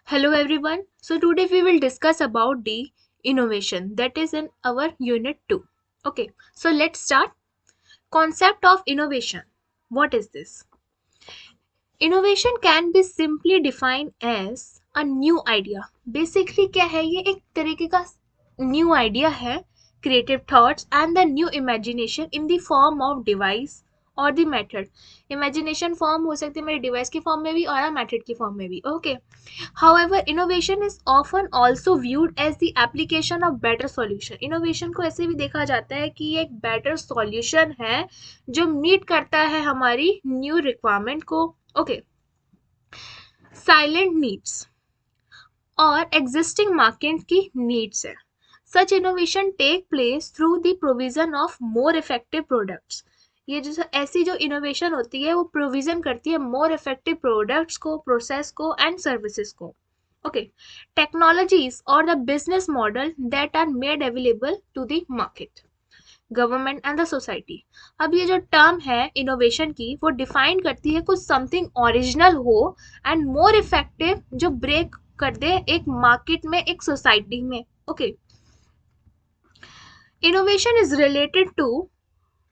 Hello everyone. So today we will discuss about the innovation that is in our unit 2. Okay, so let's start. Concept of innovation. What is this? Innovation can be simply defined as a new idea. Basically क्या है ये एक तरीके का new idea है, creative thoughts and the new imagination in the form of device और the method. Imagination form हो सकती है मेरे device की form में भी और method की form में भी. Okay. However, innovation is often also viewed as the application of better solution. Innovation को ऐसे भी देखा जाता है कि ये एक better solution है जो meet करता है हमारी new requirement को. Okay. Silent needs और existing market की needs है. Such innovation take place through the provision of more effective products. ये जो ऐसी जो इनोवेशन होती है वो प्रोविजन करती है मोर इफेक्टिव प्रोडक्ट्स को, प्रोसेस को एंड सर्विसेज को. Okay, technologies or the business model that are made available to the market, government and the society. अब ये जो टर्म है इनोवेशन की वो डिफाइन करती है कुछ समथिंग ओरिजिनल हो एंड मोर इफेक्टिव जो ब्रेक कर दे एक मार्केट में, एक सोसाइटी में. Okay, innovation is related to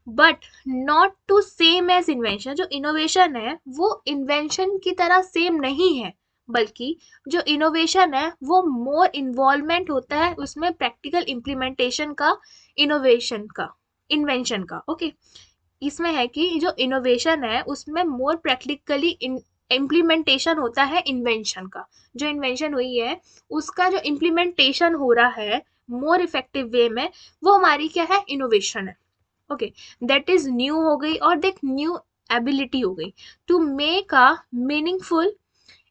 but not to same as invention. जो इनोवेशन है वो इन्वेंशन की तरह सेम नहीं है, बल्कि जो इनोवेशन है वो मोर इन्वॉल्वमेंट होता है उसमें प्रैक्टिकल इम्प्लीमेंटेशन का, इनोवेशन का, इन्वेंशन का. ओके, इसमें है कि जो इनोवेशन है उसमें मोर प्रैक्टिकली इम्प्लीमेंटेशन होता है इन्वेंशन का. जो इन्वेंशन हुई है उसका जो इम्प्लीमेंटेशन हो रहा है मोर इफेक्टिव वे में, वो हमारी क्या है, इनोवेशन है. ओके, दैट इज न्यू हो गई और देख न्यू एबिलिटी हो गई to make a meaningful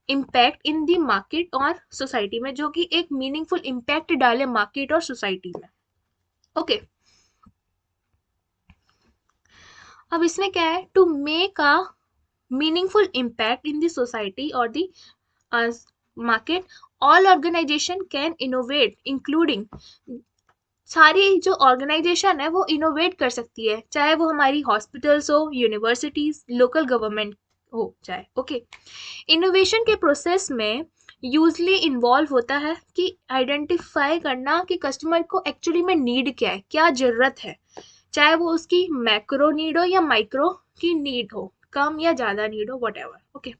impact in the market और सोसाइटी में, जो कि एक मीनिंगफुल इम्पैक्ट डाले मार्केट और सोसाइटी में. ओके, अब इसमें क्या है, to make a meaningful impact in the society और the market. All organisation can innovate including, सारी जो ऑर्गेनाइजेशन है वो इनोवेट कर सकती है, चाहे वो हमारी हॉस्पिटल्स हो, यूनिवर्सिटीज, लोकल गवर्नमेंट हो चाहे. ओके, इनोवेशन के प्रोसेस में यूजली इन्वॉल्व होता है कि आइडेंटिफाई करना कि कस्टमर को एक्चुअली में नीड क्या है, क्या ज़रूरत है, चाहे वो उसकी मैक्रो नीड हो या माइक्रो की नीड हो, कम या ज़्यादा नीड हो, वट एवर. ओके,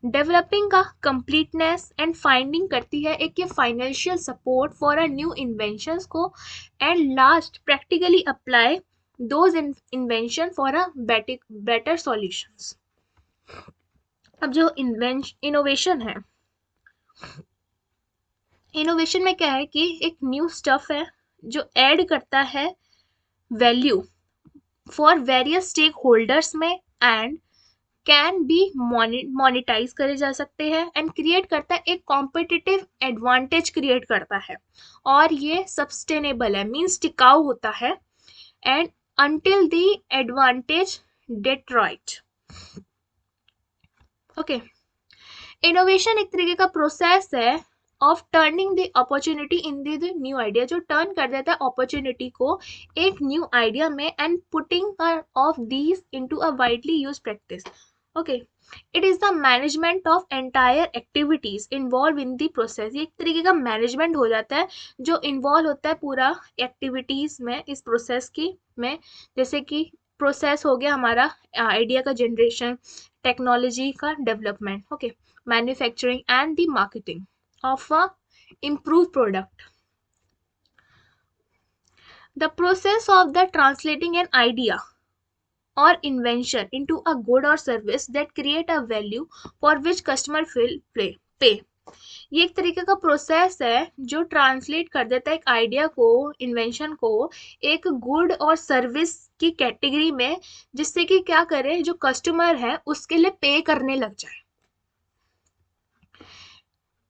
डेवलपिंग का कंप्लीटनेस एंड फाइंडिंग करती है एक ये financial support for a new inventions को, and last practically apply those invention for a better solutions. अब जो इनोवेशन है, इनोवेशन में क्या है कि एक न्यू स्टफ है जो ऐड करता है value for various stakeholders में एंड कैन बी मोनिटाइज करे जा सकते हैं एंड क्रिएट करता है एक कॉम्पिटिटिव एडवांटेज क्रिएट करता है और ये सस्टेनेबल है, मीन्स टिकाऊ होता है and until the advantage detroit. Okay, innovation एक तरीके का प्रोसेस है of turning the opportunity in the new idea, जो टर्न कर देता है अपॉर्चुनिटी को एक न्यू आइडिया में and putting of these into a widely use practice. Okay, it is the management of entire activities involve in the process. ये एक तरीके का मैनेजमेंट हो जाता है जो इन्वॉल्व होता है पूरा एक्टिविटीज में, इस प्रोसेस की में. जैसे कि प्रोसेस हो गया हमारा आइडिया का जनरेशन, टेक्नोलॉजी का development, okay, manufacturing and the marketing of a improved product. The process of the translating an idea or invention into a good or service that create a value for which customer will pay. ये एक तरीके का process है जो translate कर देता है एक आइडिया को, इन्वेंशन को एक गुड और सर्विस की कैटेगरी में, जिससे कि क्या करे, जो कस्टमर है उसके लिए पे करने लग जाए.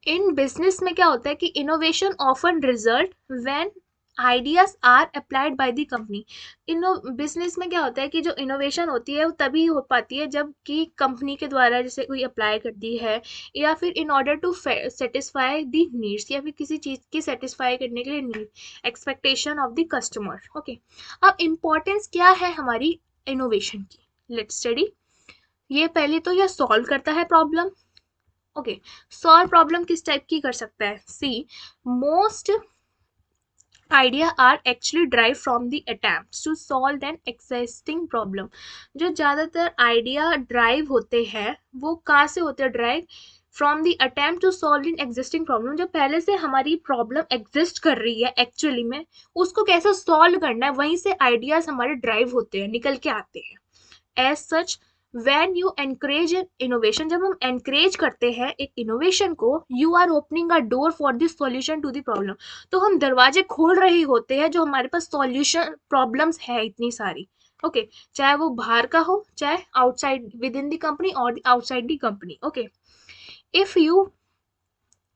इन बिजनेस में क्या होता है कि innovation often result when ideas are applied by the company. इनो बिजनेस में क्या होता है कि जो इनोवेशन होती है वो तभी हो पाती है जब कि कंपनी के द्वारा जैसे कोई अप्लाई करती है, या फिर in order to satisfy the needs, या फिर किसी चीज़ की सेटिस्फाई करने के लिए need, expectation of the customer. Okay, अब इम्पोर्टेंस क्या है हमारी इनोवेशन की, लेट्स स्टडी. ये पहले तो यह सॉल्व करता है प्रॉब्लम, ओके, सॉल्व प्रॉब्लम किस टाइप की कर सकता है? सी, most idea are actually derived from the attempts to solve an existing problem. जो ज़्यादातर आइडिया ड्राइव होते हैं वो कहाँ से होते हैं drive? From the attempt to solve in existing problem, जो पहले से हमारी प्रॉब्लम एग्जिस्ट कर रही है एक्चुअली में, उसको कैसे सॉल्व करना है, वहीं से आइडियाज हमारे ड्राइव होते हैं, निकल के आते हैं। As such when you encourage innovation, जब हम encourage करते हैं एक innovation को, you are opening a door for the solution to the problem, तो हम दरवाजे खोल रहे होते हैं जो हमारे पास solution problems है इतनी सारी। ओके, चाहे वो बाहर का हो, चाहे outside within the company और outside the company. Okay, if you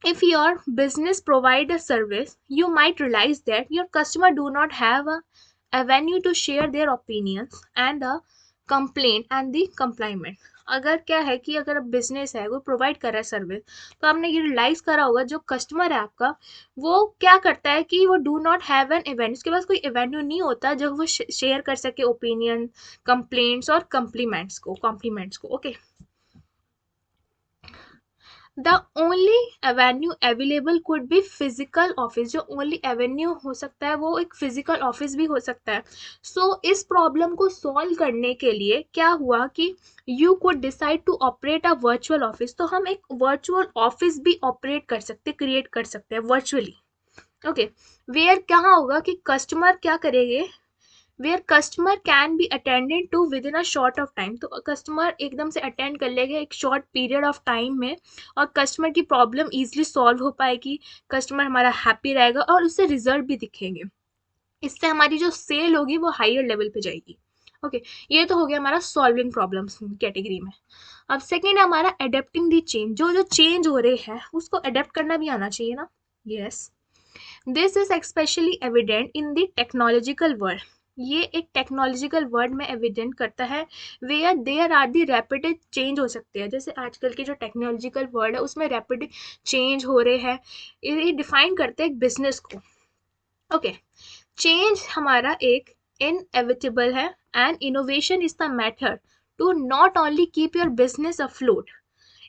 if your business provide a service, you might realize that your customer do not have a avenue to share their opinions and a complaint and the complaint। अगर क्या है कि अगर business है वो provide कर रहा है सर्विस, तो आपने ये रियलाइज करा होगा जो कस्टमर है आपका वो क्या करता है कि वो do not have an Avenue, उसके पास कोई एवेन्यू नहीं होता जब वो शेयर कर सके ओपिनियन, कंप्लेंट्स और कॉम्प्लीमेंट्स को। Okay, the only Avenue available could be physical office, जो ओनली एवेन्यू हो सकता है वो एक फिजिकल ऑफिस भी हो सकता है। सो इस प्रॉब्लम को सॉल्व करने के लिए क्या हुआ कि you could decide to operate a virtual office, तो हम एक वर्चुअल ऑफिस भी ऑपरेट कर सकते, क्रिएट कर सकते हैं वर्चुअली। ओके, वेयर कहाँ होगा कि कस्टमर क्या करेंगे, where customer can be attended to within a short of time, तो कस्टमर एकदम से अटेंड कर लेंगे एक शॉर्ट पीरियड ऑफ टाइम में, और कस्टमर की प्रॉब्लम ईजिली सॉल्व हो पाएगी, कस्टमर हमारा हैप्पी रहेगा और उससे रिजल्ट भी दिखेंगे, इससे हमारी जो सेल होगी वो हायर लेवल पे जाएगी। ओके, ये तो हो गया हमारा सॉल्विंग प्रॉब्लम्स कैटेगरी में। अब सेकेंड है हमारा अडेप्टिंग दी चेंज, जो जो चेंज हो रहे हैं उसको अडेप्ट करना भी आना चाहिए ना। Yes, this is especially evident in the technological world, ये एक टेक्नोलॉजिकल वर्ड में एविडेंट करता है, where there are the rapid change हो सकते हैं, जैसे आजकल के जो टेक्नोलॉजिकल वर्ड है उसमें रैपिड चेंज हो रहे हैं, ये डिफाइन करते हैं एक बिजनेस को। ओके, चेंज हमारा एक इनएविटेबल है and innovation is the method to not only keep your business afloat,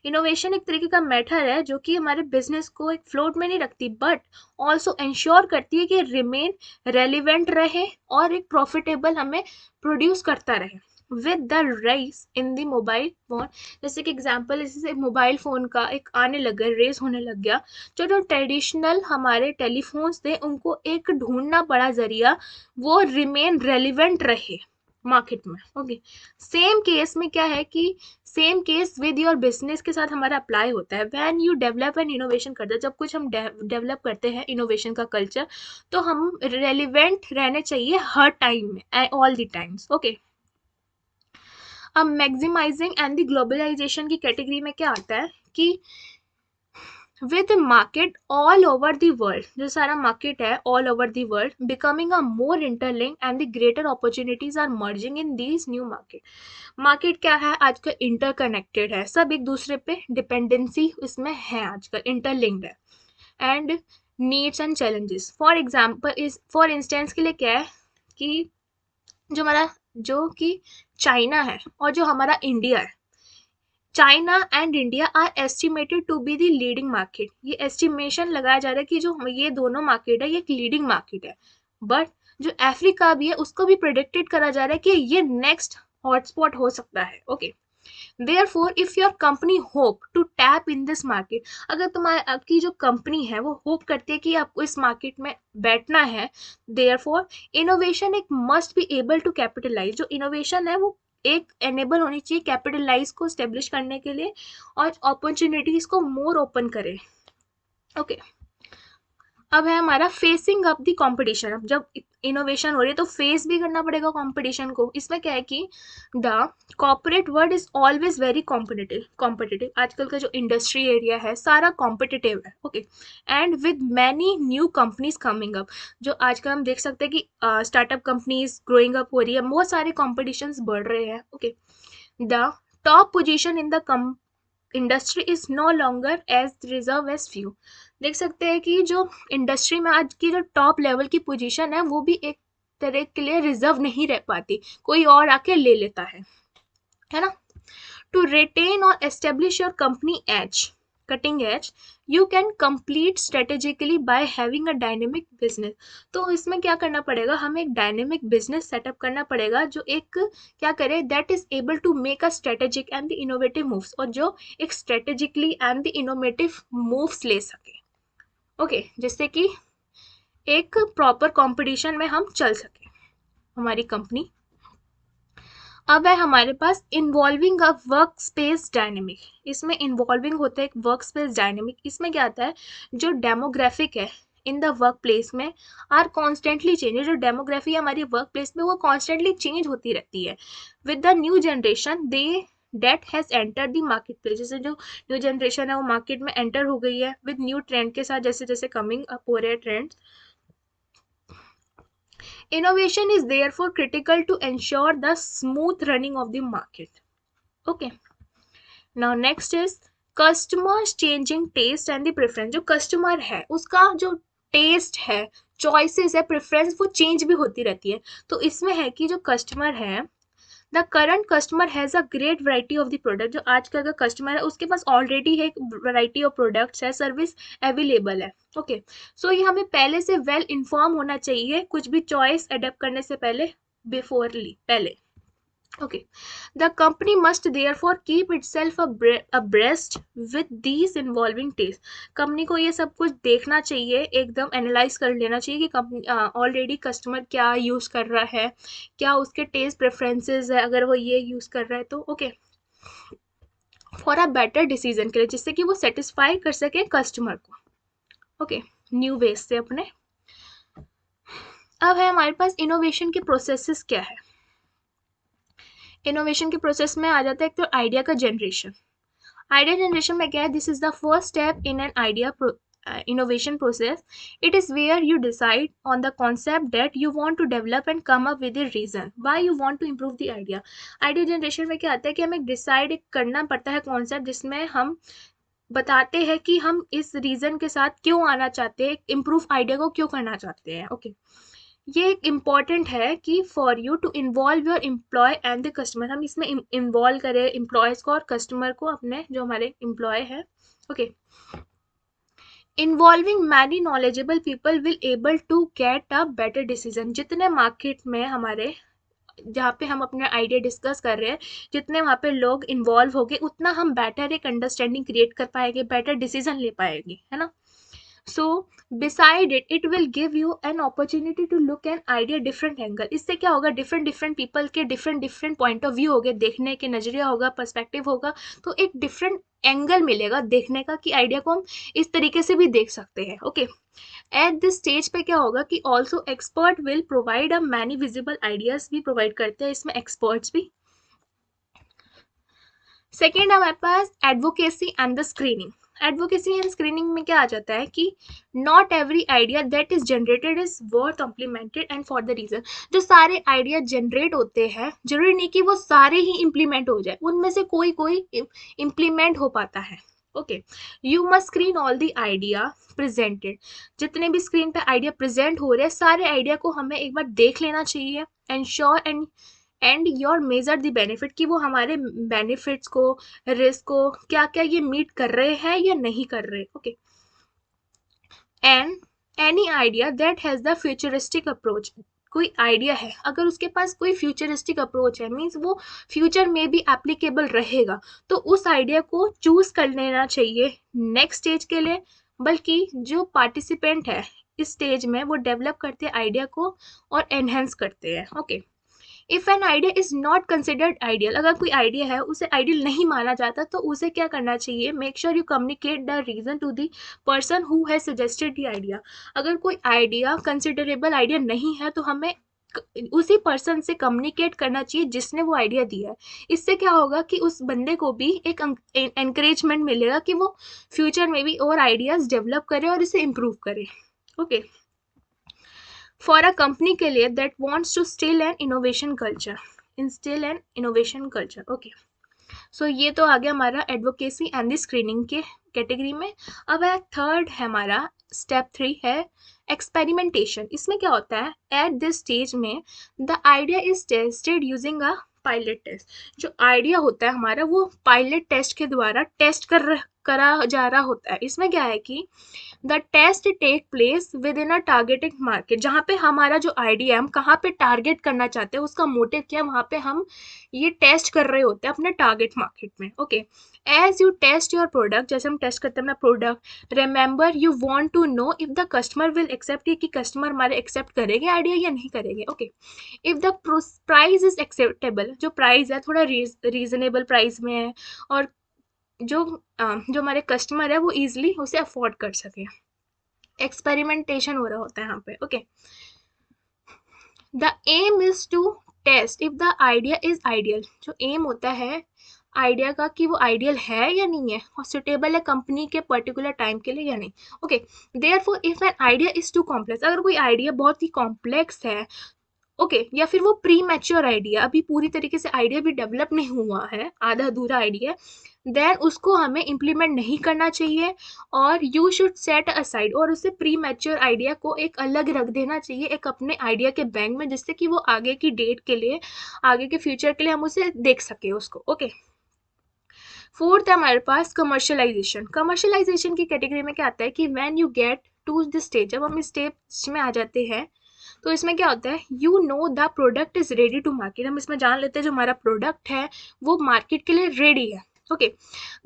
innovation एक तरीके का मेथड है जो कि हमारे बिजनेस को एक फ्लोट में नहीं रखती बट ऑल्सो इंश्योर करती है कि रिमेन रेलिवेंट रहे और एक प्रॉफिटेबल हमें प्रोड्यूस करता रहे। With the rise in the mobile phone, जैसे कि एग्जांपल जैसे मोबाइल फ़ोन का एक आने लग गया, रेस होने लग गया, जो जो ट्रेडिशनल हमारे टेलीफोन्स थे उनको एक ढूंढना पड़ा जरिया वो रिमेन रेलिवेंट रहे मार्केट में। ओके, सेम केस में क्या है कि same case with your business के साथ हमारा अप्लाई होता है। When you develop an innovation करते हैं, जब कुछ हम डेवलप करते हैं इनोवेशन का कल्चर, तो हम रेलिवेंट रहने चाहिए हर टाइम में, ऑल द टाइम्स। ओके, अब मैक्सिमाइजिंग एंड द ग्लोबलाइजेशन की कैटेगरी में क्या आता है कि with market all over the world, जो सारा market है all over the world becoming a more interlinked and the greater opportunities are merging in these new market क्या है आजकल, interconnected है, सब एक दूसरे पे डिपेंडेंसी इसमें है, आजकल interlinked है। And needs and challenges, for example इस फॉर इंस्टेंस के लिए क्या है कि जो हमारा जो कि चाइना है और जो हमारा इंडिया है, China and India are estimated to be the leading market, ये एस्टिमेशन लगाया जा रहा है कि जो ये दोनों मार्केट है ये एक लीडिंग मार्केट है, बट जो अफ्रीका भी है उसको भी प्रेडिक्टेड करा जा रहा है कि ये नेक्स्ट हॉटस्पॉट हो सकता है। Okay, therefore if your company hope to tap in this market, अगर तुम्हारी आपकी जो कंपनी है वो होप करती है कि आपको इस मार्केट में बैठना है, therefore innovation एक must be able to capitalize, जो इनोवेशन है वो एक एनेबल होनी चाहिए कैपिटलाइज को स्टेब्लिश करने के लिए और अपॉर्चुनिटीज को मोर ओपन करे। ओके, अब है हमारा फेसिंग अप दी कंपटीशन, अब जब इनोवेशन हो रही है तो फेस भी करना पड़ेगा कंपटीशन को। इसमें क्या है कि the corporate world is always very competitive, आजकल का जो इंडस्ट्री एरिया है सारा कॉम्पिटिटिव है। Okay, and with many new companies coming up, जो आजकल हम देख सकते हैं कि स्टार्टअप कंपनीज ग्रोइंग अप हो रही है, बहुत सारे कॉम्पिटिशन बढ़ रहे हैं। Okay, the top position in the industry is no longer as reserve as few, देख सकते हैं कि जो इंडस्ट्री में आज की जो टॉप लेवल की पोजीशन है वो भी एक तरह के लिए रिजर्व नहीं रह पाती, कोई और आके ले लेता है ना। टू रिटेन और establish your company as, cutting edge, you can complete strategically by having a dynamic business. तो इसमें क्या करना पड़ेगा, हमें एक डायनेमिक बिजनेस सेटअप करना पड़ेगा जो एक क्या करे, that is able to make a strategic and the innovative moves, और जो एक strategically and the innovative moves ले सके, ओके, जिससे कि एक प्रॉपर कंपटीशन में हम चल सके हमारी कंपनी। अब है हमारे पास involving a work space dynamic. इसमें इन्वॉल्विंग होता है एक वर्क स्पेस डायनेमिक। इसमें क्या आता है, जो डेमोग्राफिक है इन द वर्क प्लेस में आर कॉन्स्टेंटली चेंज। जो डेमोग्राफी है हमारी वर्क प्लेस में वो कॉन्स्टेंटली चेंज होती रहती है with the new generation they that has enter the market place. जैसे जो न्यू जनरेशन है वो मार्केट में एंटर हो गई है विद न्यू ट्रेंड के साथ, जैसे जैसे कमिंग अप हो रहे trends. Innovation is therefore critical to ensure the smooth running of the market. Okay. Now next is customers changing taste and the preference. जो customer है उसका जो taste है, choices है, preference वो change भी होती रहती है। तो इसमें है कि जो customer है, the current customer has a great variety of the product. जो आजकल का कस्टमर है उसके पास ऑलरेडी है एक वैरायटी ऑफ प्रोडक्ट्स है, सर्विस अवेलेबल है, ओके। सो ये हमें पहले से वेल इन्फॉर्म होना चाहिए कुछ भी चॉइस अडेप्ट करने से पहले, बिफोरली, पहले, okay. The company must therefore keep itself abreast with these involving tastes. Company को ये सब कुछ देखना चाहिए, एकदम एनालाइज कर लेना चाहिए कि कंपनी ऑलरेडी कस्टमर क्या यूज़ कर रहा है, क्या उसके टेस्ट प्रेफरेंसेस है, अगर वो ये यूज़ कर रहा है तो okay, for a better decision के लिए, जिससे कि वो सेटिस्फाई कर सके कस्टमर को, ओके, न्यू वेज से अपने। अब है हमारे पास इनोवेशन के प्रोसेसेस क्या है। इनोवेशन के प्रोसेस में आ जाता है एक तो आइडिया का जनरेशन। आइडिया जनरेशन में क्या है, this is the first step in an idea innovation process. It is where you decide on the concept that you want to develop and come up with a reason why you want to improve the idea. Idea generation में क्या आता है कि हमें decide करना पड़ता है concept, जिसमें हम बताते हैं कि हम इस रीजन के साथ क्यों आना चाहते हैं, इम्प्रूव आइडिया को क्यों करना चाहते हैं, ओके। ये एक इम्पॉर्टेंट है कि for you to involve your employ and the customer, हम इसमें इन्वॉल्व करें एम्प्लॉयज़ को और कस्टमर को, अपने जो हमारे एम्प्लॉय है, okay. Involving many knowledgeable people will able to get a better decision. जितने मार्केट में हमारे, जहाँ पे हम अपना आइडिया डिस्कस कर रहे हैं, जितने वहाँ पे लोग इन्वॉल्व हो गए उतना हम बेटर एक अंडरस्टैंडिंग क्रिएट कर पाएंगे, बेटर डिसीजन ले पाएंगे, है ना। So beside it, it will give you an opportunity to look an idea different angle. इससे क्या होगा, different people के different point of view होगे, देखने के नजरिया होगा, पर्सपेक्टिव होगा, तो एक different एंगल मिलेगा देखने का कि आइडिया को हम इस तरीके से भी देख सकते हैं, ओके। एट दिस स्टेज पे क्या होगा कि also expert will provide a many visible ideas भी प्रोवाइड करते हैं इसमें एक्सपर्ट्स भी। सेकेंड हमारे पास advocacy and the screening. Advocacy and screening में क्या आ जाता है कि not every idea that is generated is worth implemented and for the reason. जो सारे आइडिया जनरेट होते हैं जरूरी नहीं कि वो सारे ही इम्प्लीमेंट हो जाए, उनमें से कोई कोई इम्प्लीमेंट हो पाता है, okay. You must screen all the idea presented. जितने भी स्क्रीन पे आइडिया प्रेजेंट हो रहे हैं सारे आइडिया को हमें एक बार देख लेना चाहिए, ensure and your measure the benefit, कि वो हमारे बेनिफिट्स को, रिस्क को, क्या क्या ये मीट कर रहे हैं या नहीं कर रहे, okay. And any idea that has the futuristic approach. कोई आइडिया है अगर उसके पास कोई फ्यूचरिस्टिक अप्रोच है, मीन्स वो फ्यूचर में भी एप्लीकेबल रहेगा, तो उस आइडिया को चूज कर लेना चाहिए नेक्स्ट स्टेज के लिए। बल्कि जो पार्टिसिपेंट है इस स्टेज में वो डेवलप करते हैं आइडिया को और एनहेंस करते हैं, okay. If an idea is not considered ideal, अगर कोई आइडिया है उसे आइडियल नहीं माना जाता तो उसे क्या करना चाहिए, make sure you communicate the reason to the person who has suggested the idea. अगर कोई आइडिया कंसिडरेबल आइडिया नहीं है तो हमें उसी पर्सन से कम्युनिकेट करना चाहिए जिसने वो आइडिया दिया है। इससे क्या होगा कि उस बंदे को भी एक एनकरेजमेंट मिलेगा कि वो फ्यूचर में भी और आइडियाज डेवलप करे और इसे इम्प्रूव करे, ओके। फॉर अ कंपनी के लिए that wants to instil an innovation culture, okay. So ये तो आ गया हमारा एडवोकेसी एंड द स्क्रीनिंग के कैटेगरी में। अब है थर्ड है हमारा स्टेप 3 है एक्सपेरिमेंटेशन। इसमें क्या होता है, एट दिस स्टेज में the idea is tested using a pilot test. जो आइडिया होता है हमारा वो पायलट टेस्ट के द्वारा टेस्ट करा जा रहा होता है। इसमें क्या है कि the test take place within a targeted market, जहाँ पे हमारा जो आइडिया है हम कहाँ पे टारगेट करना चाहते हैं, उसका मोटिव क्या है, वहाँ पे हम ये टेस्ट कर रहे होते हैं अपने टारगेट मार्केट में। Okay, as you test your product, जैसे हम टेस्ट करते हैं अपना product, remember you want to know if the customer will accept, कि कस्टमर हमारे एक्सेप्ट करेंगे आइडिया या नहीं करेंगे। Okay, if the price is acceptable, जो प्राइस है थोड़ा रीजनेबल प्राइस में है और जो हमारे कस्टमर है वो इजीली उसे अफोर्ड कर सके। एक्सपेरिमेंटेशन हो रहा होता है यहाँ पे। Okay, the aim is to test if the idea is ideal, जो एम होता है आइडिया का कि वो आइडियल है या नहीं है और सुटेबल है कंपनी के पर्टिकुलर टाइम के लिए या नहीं। Okay, therefore if an idea is too complex, अगर कोई आइडिया बहुत ही कॉम्प्लेक्स है, ओके या फिर वो प्री मैच्योर आइडिया, अभी पूरी तरीके से आइडिया भी डेवलप नहीं हुआ है, आधा अधूरा आइडिया, देन उसको हमें इम्प्लीमेंट नहीं करना चाहिए और यू शुड सेट असाइड, और उसे प्री मैच्योर आइडिया को एक अलग रख देना चाहिए एक अपने आइडिया के बैंक में, जिससे कि वो आगे की डेट के लिए, आगे के फ्यूचर के लिए हम उसे देख सके उसको। ओके, फोर्थ है हमारे पास कमर्शलाइजेशन। कमर्शलाइजेशन की कैटेगरी में क्या आता है कि when you get to this stage, जब हम इस स्टेज में आ जाते हैं तो इसमें क्या होता है, you know the product is ready to market, हम इसमें जान लेते हैं जो हमारा प्रोडक्ट है वो मार्केट के लिए रेडी है। Okay,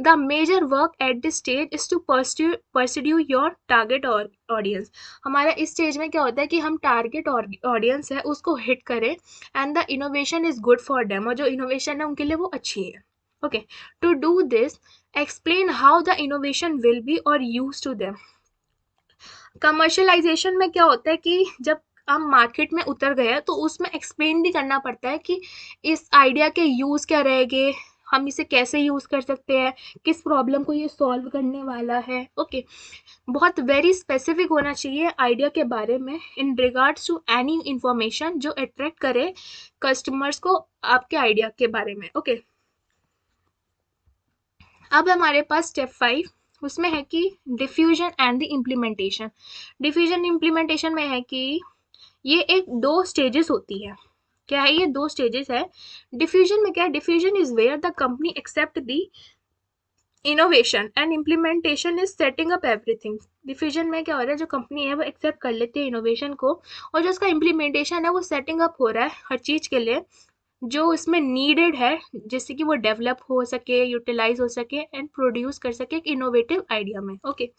the major work at this stage is to pursue your target audience, हमारा इस स्टेज में क्या होता है कि हम टारगेट ऑडियंस है उसको हिट करें and the innovation is good for them, और जो इनोवेशन है उनके लिए वो अच्छी है। Okay, to do this explain how the innovation will be और यूज टू देम। कमर्शलाइजेशन में क्या होता है कि जब हम मार्केट में उतर गए हैं तो उसमें एक्सप्लेन भी करना पड़ता है कि इस आइडिया के यूज़ क्या रहेंगे, हम इसे कैसे यूज़ कर सकते हैं, किस प्रॉब्लम को ये सॉल्व करने वाला है। ओके, बहुत वेरी स्पेसिफिक होना चाहिए आइडिया के बारे में in regards to any information जो अट्रैक्ट करे कस्टमर्स को आपके आइडिया के बारे में। ओके, अब हमारे पास स्टेप 5, उसमें है कि diffusion and the implementation. Diffusion implementation में है कि ये एक दो स्टेजेस होती है। क्या है ये? दो स्टेजेस है। डिफ्यूजन में क्या है? Diffusion is where the company accept the innovation and implementation is setting up everything. Diffusion में क्या हो रहा है, जो कंपनी है वो एक्सेप्ट कर लेती है इनोवेशन को और जो उसका इम्प्लीमेंटेशन है वो सेटिंग अप हो रहा है हर चीज़ के लिए जो इसमें नीडेड है, जिससे कि वो डेवलप हो सके, यूटिलाइज हो सके एंड प्रोड्यूस कर सके एक इनोवेटिव आइडिया में। ओके,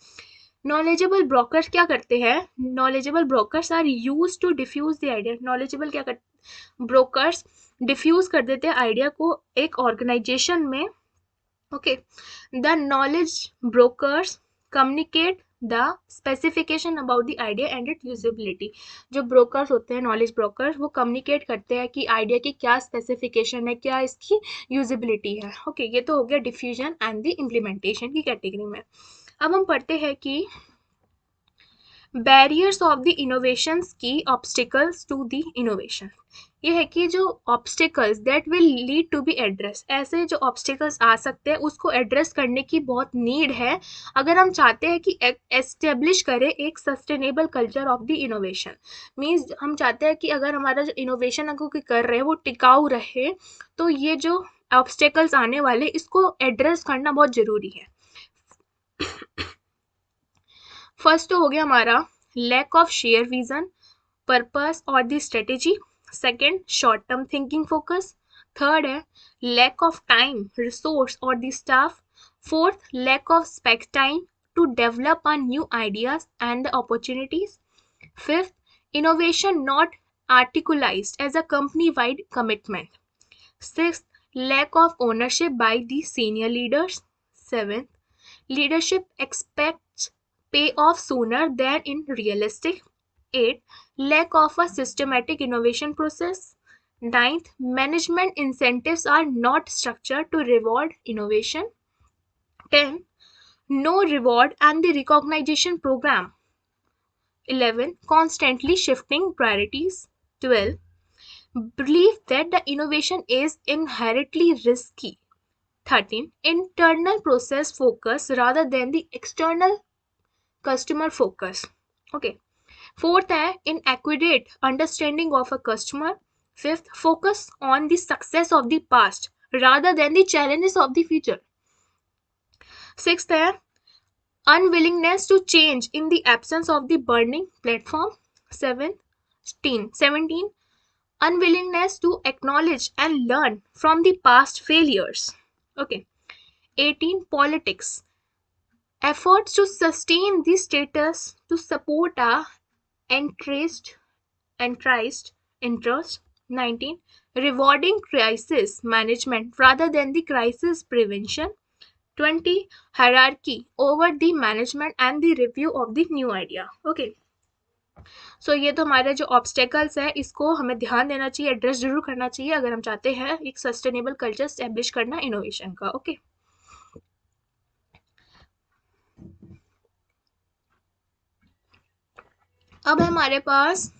नॉलेजेबल ब्रोकर्स क्या करते हैं? Knowledgeable brokers are use to diffuse the idea. Knowledgeable क्या करते, ब्रोकर्स डिफ्यूज कर देते हैं आइडिया को एक ऑर्गेनाइजेशन में। Okay, the knowledge brokers communicate the specification about the idea and it usability. जो ब्रोकर्स होते हैं, नॉलेज ब्रोकर्स, वो कम्युनिकेट करते हैं कि आइडिया की क्या स्पेसिफिकेशन है, क्या इसकी यूजिबिलिटी है। ओके, ये तो हो गया डिफ्यूजन एंड द इम्प्लीमेंटेशन की कैटेगरी में। अब हम पढ़ते हैं कि बैरियर्स ऑफ द इनोवेशंस की ऑब्स्टिकल्स टू द इनोवेशन। ये है कि जो obstacles that will lead to be address, ऐसे जो ऑब्स्टिकल्स आ सकते हैं उसको एड्रेस करने की बहुत नीड है अगर हम चाहते हैं कि एस्टेब्लिश करें एक sustainable culture of the innovation. Means हम चाहते हैं कि अगर हमारा जो इनोवेशन अगर कोई कर रहे हैं वो टिकाऊ रहे, तो ये जो ऑब्स्टिकल्स आने वाले इसको एड्रेस करना बहुत ज़रूरी है। फर्स्ट हो गया हमारा lack of share vision, purpose और the strategy. Second, short term thinking focus. Third है लैक ऑफ टाइम, रिसोर्स और the staff. Fourth, lack of spec time to develop a new ideas and the opportunities. Fifth, innovation not articulated as a company-wide commitment. Sixth, lack of ownership by the senior leaders. Seventh, leadership expects payoff sooner than in realistic. 8. Lack of a systematic innovation process. 9th, management incentives are not structured to reward innovation. 10. No reward and the recognition program. 11. Constantly shifting priorities. 12. Belief that the innovation is inherently risky. 13. Internal process focus rather than the external customer focus. Okay. Fourth है inadequate understanding of a customer. Fifth, focus on the success of the past rather than the challenges of the future. Sixth है unwillingness to change in the absence of the burning platform. 17 unwillingness to acknowledge and learn from the past failures. Okay. 18 politics, efforts to sustain the status to support a entrenched interest. 19 rewarding crisis management rather than the crisis prevention. 20 hierarchy over the management and the review of the new idea. Okay. सो ये तो हमारे जो obstacles है इसको हमें ध्यान देना चाहिए, एड्रेस जरूर करना चाहिए अगर हम चाहते हैं एक सस्टेनेबल कल्चर एस्टेब्लिश करना इनोवेशन का. ओके. अब हमारे पास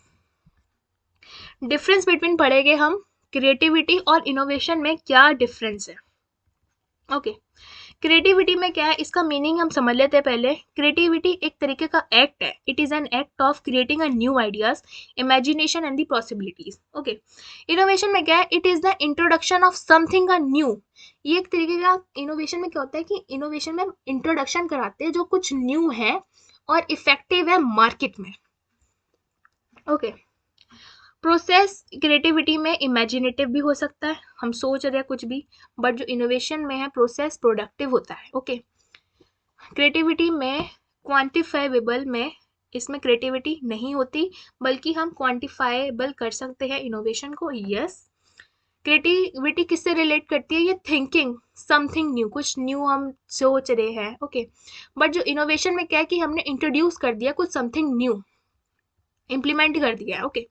डिफरेंस बिटवीन पढ़ेंगे हम क्रिएटिविटी और इनोवेशन में क्या डिफरेंस है. ओके. क्रिएटिविटी में क्या है इसका मीनिंग हम समझ लेते हैं पहले. क्रिएटिविटी एक तरीके का एक्ट है. It is an act of creating a new ideas, imagination and the possibilities. Okay. Innovation में क्या है it is the introduction of something a new. ये एक तरीके का इनोवेशन में क्या होता है कि इनोवेशन में इंट्रोडक्शन कराते हैं जो कुछ न्यू है और इफेक्टिव है मार्केट में. ओके. प्रोसेस क्रिएटिविटी में इमेजिनेटिव भी हो सकता है, हम सोच रहे हैं कुछ भी, बट जो इनोवेशन में है प्रोसेस प्रोडक्टिव होता है. ओके. क्रिएटिविटी में क्वांटिफाइबल में इसमें क्रिएटिविटी नहीं होती बल्कि हम क्वांटिफाइबल कर सकते हैं इनोवेशन को. यस. क्रिएटिविटी किससे रिलेट करती है, ये थिंकिंग समथिंग न्यू, कुछ न्यू हम सोच रहे हैं. ओके. बट जो इनोवेशन में क्या है कि हमने इंट्रोड्यूस कर दिया कुछ समथिंग न्यू, इम्प्लीमेंट कर दिया है. ओके.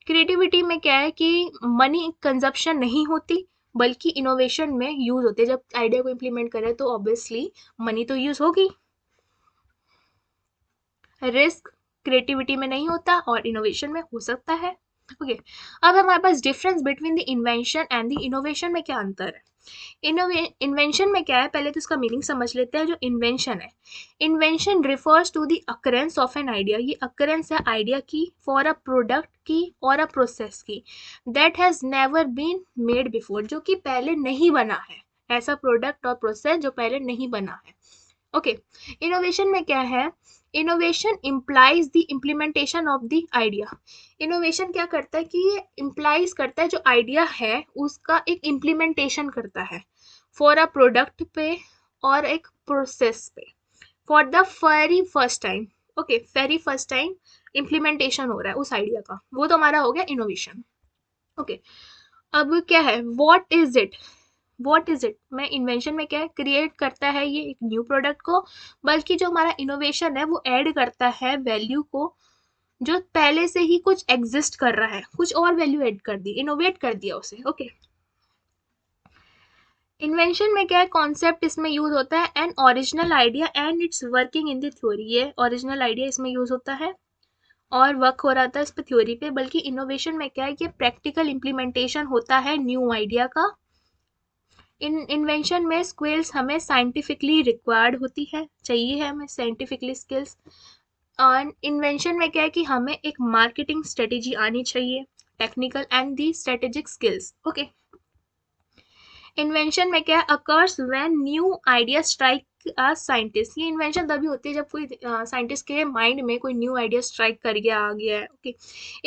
क्रिएटिविटी में क्या है कि मनी कंजप्शन नहीं होती बल्कि इनोवेशन में यूज होती है. जब आइडिया को इम्प्लीमेंट करें तो ऑब्वियसली मनी तो यूज होगी. रिस्क क्रिएटिविटी में नहीं होता और इनोवेशन में हो सकता है. ओके. अब हमारे पास difference between the invention and the innovation में क्या अंतर है. इन्वेंशन में क्या है पहले तो इसका मीनिंग समझ लेते हैं. जो इन्वेंशन है, invention refers to the occurrence of an idea. ये अकरेंस है आइडिया की, फॉर अ प्रोडक्ट की और अ प्रोसेस की that has never been made before, जो कि पहले नहीं बना है. ऐसा प्रोडक्ट और प्रोसेस जो पहले नहीं बना है. ओके. इनोवेशन में क्या है, innovation implies the implementation of the idea. Innovation क्या करता है कि ये इम्प्लाइज करता है जो आइडिया है उसका एक इम्प्लीमेंटेशन करता है फॉर अ प्रोडक्ट पे और एक प्रोसेस पे for the very first time. Okay. Very first time implementation हो रहा है उस आइडिया का, वो तो हमारा हो गया इनोवेशन. ओके. अब क्या है, व्हाट इज इट मैं इन्वेंशन में क्या है क्रिएट करता है ये एक न्यू प्रोडक्ट को, बल्कि जो हमारा इनोवेशन है वो ऐड करता है वैल्यू को जो पहले से ही कुछ एग्जिस्ट कर रहा है, कुछ और वैल्यू ऐड कर दी, इनोवेट कर दिया उसे. ओके. इन्वेंशन में क्या है, कॉन्सेप्ट इसमें यूज होता है an original idea and it's working in the theory. ये ओरिजिनल आइडिया इसमें यूज होता है और वर्क हो रहा था इस पर थ्योरी पे. बल्कि इनोवेशन में क्या है कि प्रैक्टिकल इम्प्लीमेंटेशन होता है न्यू आइडिया का. इन्वेंशन में स्किल्स हमें साइंटिफिकली रिक्वायर्ड होती है, चाहिए है हमें साइंटिफिकली स्किल्स. और इन्वेंशन में क्या है कि हमें एक मार्केटिंग स्ट्रेटेजी आनी चाहिए, technical and the strategic skills. Okay. Invention में क्या occurs when new idea strike a scientist. ये इन्वेंशन तभी होती है जब कोई साइंटिस्ट के माइंड में कोई न्यू आइडिया स्ट्राइक कर गया आ गया है. ओके.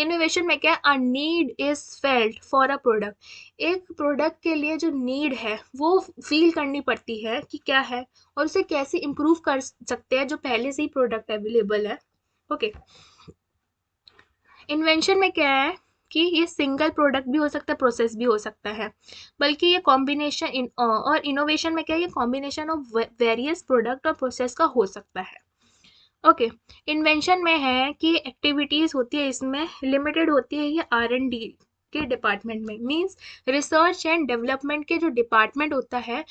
इनोवेशन में क्या a need is felt for a product. एक प्रोडक्ट के लिए जो नीड है वो फील करनी पड़ती है कि क्या है और उसे कैसे इम्प्रूव कर सकते हैं जो पहले से ही प्रोडक्ट अवेलेबल है. ओके. इन्वेंशन में क्या है कि ये सिंगल प्रोडक्ट भी हो सकता है, प्रोसेस भी हो सकता है, बल्कि ये कॉम्बिनेशन और इनोवेशन में क्या है ये कॉम्बिनेशन ऑफ वेरियस प्रोडक्ट और प्रोसेस का हो सकता है. ओके. इन्वेंशन में है कि एक्टिविटीज होती है इसमें लिमिटेड होती है ये R&D के डिपार्टमेंट में, मींस रिसर्च एंड डेवलपमेंट के जो डिपार्टमेंट होता है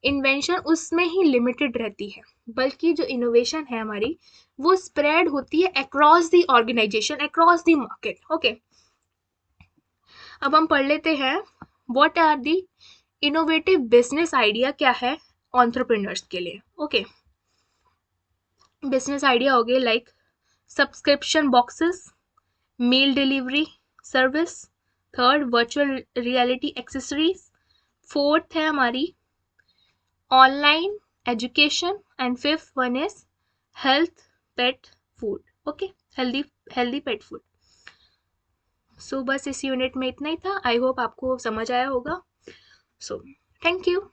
इन्वेंशन उसमें ही लिमिटेड रहती है. बल्कि जो इनोवेशन है हमारी वो स्प्रेड होती है across the organisation, across the market. Okay. अब हम पढ़ लेते हैं what are the innovative business idea क्या है एंटरप्रेन्योर्स के लिए. ओके. बिजनेस आइडिया हो गए like subscription boxes, meal delivery service. Third virtual reality accessories. Fourth है हमारी online education, and fifth one is health pet food. Okay, healthy pet food. So बस इस यूनिट में इतना ही था. आई होप आपको समझ आया होगा. So thank you.